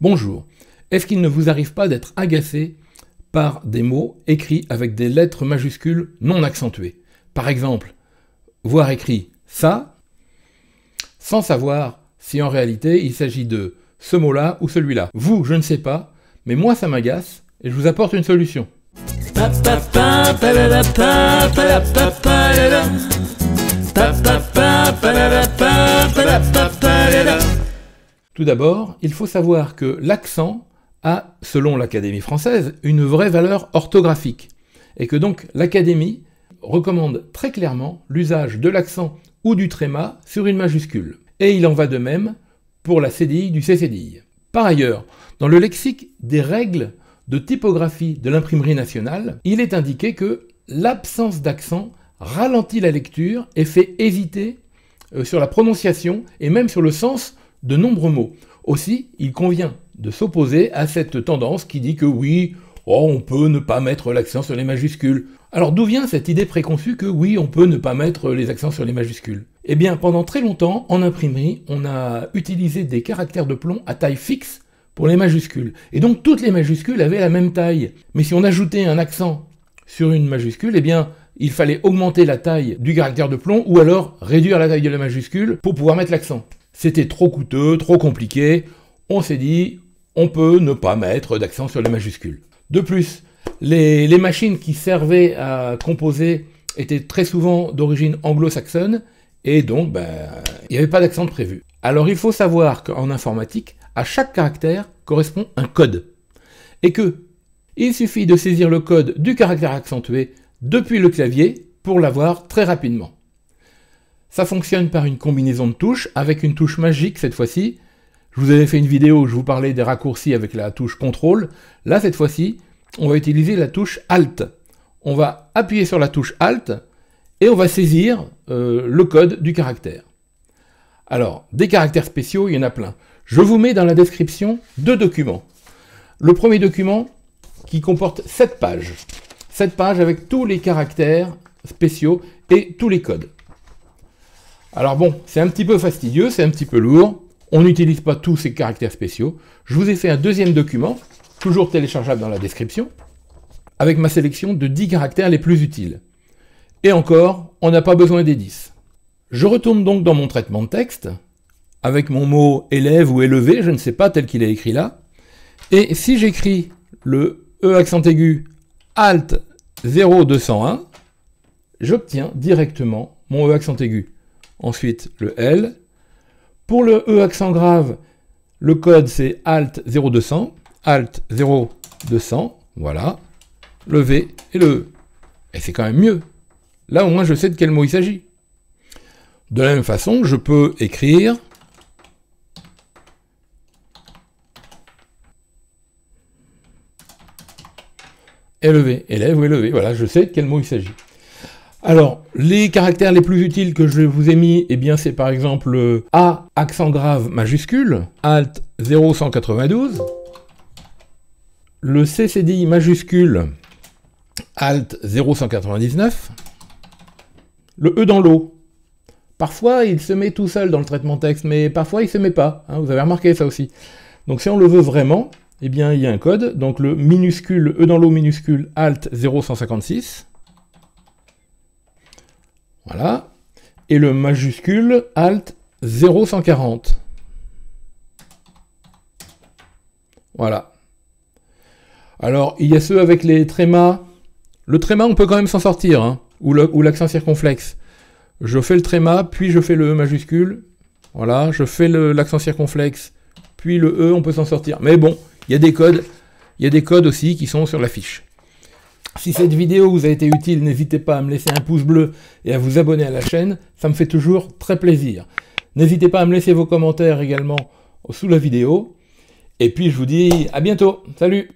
Bonjour. Est-ce qu'il ne vous arrive pas d'être agacé par des mots écrits avec des lettres majuscules non accentuées? Par exemple, voir écrit ça, sans savoir si en réalité il s'agit de ce mot-là ou celui-là. Vous, je ne sais pas, mais moi ça m'agace et je vous apporte une solution. Tout d'abord, il faut savoir que l'accent a, selon l'Académie française, une vraie valeur orthographique, et que donc l'Académie recommande très clairement l'usage de l'accent ou du tréma sur une majuscule. Et il en va de même pour la cédille du C-cédille. Par ailleurs, dans le lexique des règles de typographie de l'imprimerie nationale, il est indiqué que l'absence d'accent ralentit la lecture et fait hésiter sur la prononciation et même sur le sens de nombreux mots. Aussi, il convient de s'opposer à cette tendance qui dit que oui, on peut ne pas mettre l'accent sur les majuscules. Alors d'où vient cette idée préconçue que oui, on peut ne pas mettre les accents sur les majuscules? Eh bien, pendant très longtemps, en imprimerie, on a utilisé des caractères de plomb à taille fixe pour les majuscules. Et donc toutes les majuscules avaient la même taille. Mais si on ajoutait un accent sur une majuscule, eh bien, il fallait augmenter la taille du caractère de plomb ou alors réduire la taille de la majuscule pour pouvoir mettre l'accent. C'était trop coûteux, trop compliqué. On s'est dit, on peut ne pas mettre d'accent sur les majuscules. De plus, les machines qui servaient à composer étaient très souvent d'origine anglo-saxonne et donc il n'y avait pas d'accent prévu. Alors il faut savoir qu'en informatique, à chaque caractère correspond un code. Et que il suffit de saisir le code du caractère accentué depuis le clavier pour l'avoir très rapidement. Ça fonctionne par une combinaison de touches, avec une touche magique cette fois-ci. Je vous avais fait une vidéo où je vous parlais des raccourcis avec la touche CTRL. Là, cette fois-ci, on va utiliser la touche ALT. On va appuyer sur la touche ALT et on va saisir le code du caractère. Alors, des caractères spéciaux, il y en a plein. Je vous mets dans la description 2 documents. Le premier document qui comporte 7 pages. 7 pages avec tous les caractères spéciaux et tous les codes. Alors bon, c'est un petit peu fastidieux, c'est un petit peu lourd. On n'utilise pas tous ces caractères spéciaux. Je vous ai fait un deuxième document, toujours téléchargeable dans la description, avec ma sélection de 10 caractères les plus utiles. Et encore, on n'a pas besoin des 10. Je retourne donc dans mon traitement de texte, avec mon mot élève ou élevé, je ne sais pas, tel qu'il est écrit là. Et si j'écris le E accent aigu Alt 0201, j'obtiens directement mon E accent aigu. Ensuite, le L. Pour le E accent grave, le code c'est Alt 0200, Alt 0200, voilà, le V et le E. Et c'est quand même mieux. Là, au moins, je sais de quel mot il s'agit. De la même façon, je peux écrire élevé, élève ou élevé. Voilà, je sais de quel mot il s'agit. Alors, les caractères les plus utiles que je vous ai mis, eh bien, c'est par exemple le A accent grave majuscule, Alt 0192, le C cédille majuscule, Alt 0199, le E dans l'eau. Parfois, il se met tout seul dans le traitement texte, mais parfois, il ne se met pas. Hein, vous avez remarqué ça aussi. Donc, si on le veut vraiment, eh bien, il y a un code. Donc, le minuscule, E dans l'eau minuscule, Alt 0156. Voilà. Et le majuscule, Alt 0140. Voilà. Alors, il y a ceux avec les trémas. Le tréma, on peut quand même s'en sortir, hein, ou l'accent circonflexe. Je fais le tréma, puis je fais le E majuscule. Voilà, je fais l'accent circonflexe, puis le E, on peut s'en sortir. Mais bon, il y a des codes aussi qui sont sur la fiche. Si cette vidéo vous a été utile, n'hésitez pas à me laisser un pouce bleu et à vous abonner à la chaîne, ça me fait toujours très plaisir. N'hésitez pas à me laisser vos commentaires également sous la vidéo. Et puis je vous dis à bientôt, salut!